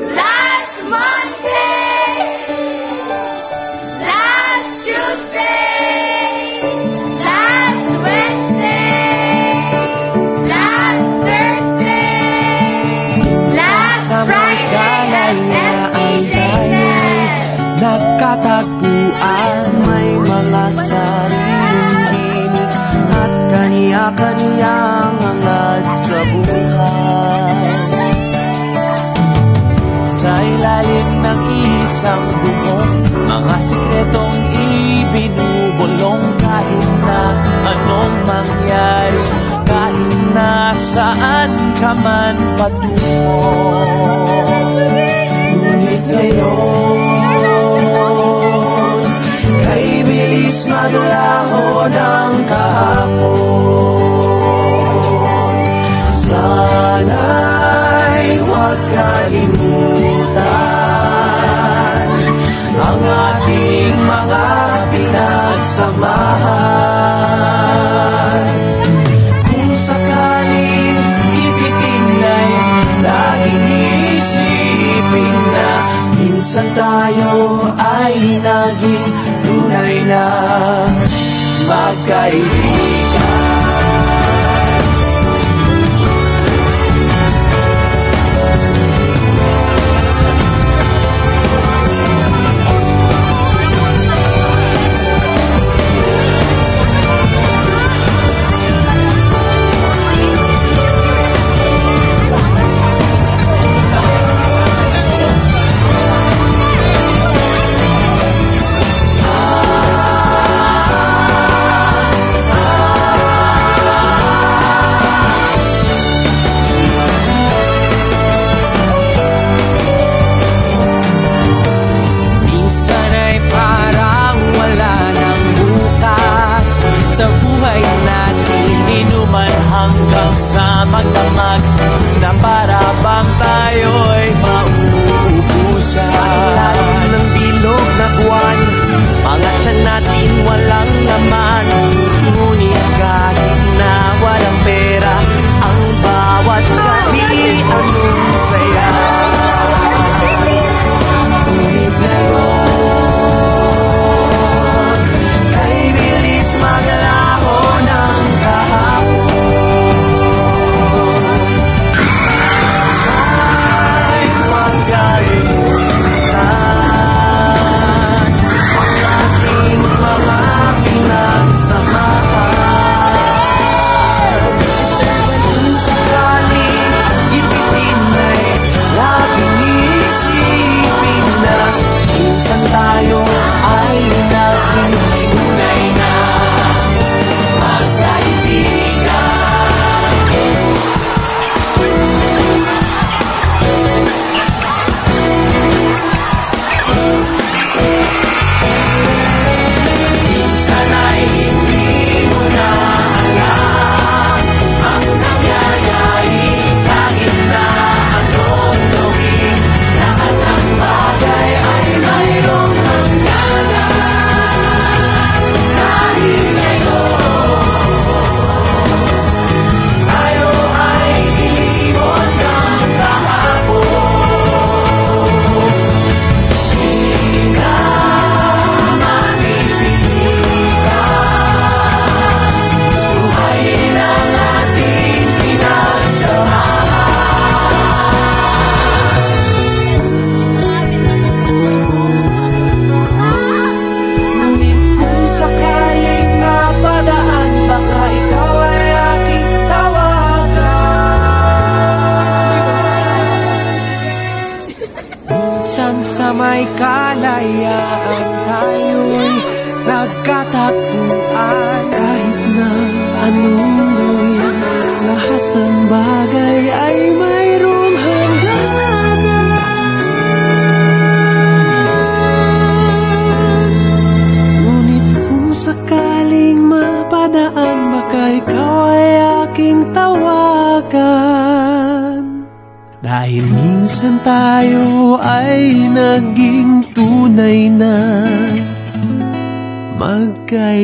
Last Monday, last Tuesday, last Wednesday, last Thursday, last Friday, last SPJZ. Nagkatagpuan, may mga sariling gimik at kaniya-kaniyang hangad sa buhay. Sa ilalim ng isang bubong, mga sikretong ibinubulong. Kahit na anong mangyari, kahit na saan ka man patungo, ngunit ngayon kay bilis maglaho ng kahapon. Sana'y huwag kalimutan ang ating mga pinagsamahan. Kung sakaling ititinay, laging isipin na minsan tayo ay naging tunay na magkaibigan. Hanggang sa magdamag na para bang tayo'y mauubusan. Sa ilalim ng bilog na buwan, mga tiyan natin walang laman. Ngunit kahit na walang pera, ang bawat gabi anong saya. Ngunit ngayon kay bilis maglaho ng kahapon. Sa may kalayaan tayo'y nagkatagpuan. Kahit na anong gawin, lahat ng bagay ay mayroong hangganan. Ngunit kung sakaling mapadaan, baka ikaw ay aking tawagan. Dahil minsan tayo ay naging tunay na magkaibigan.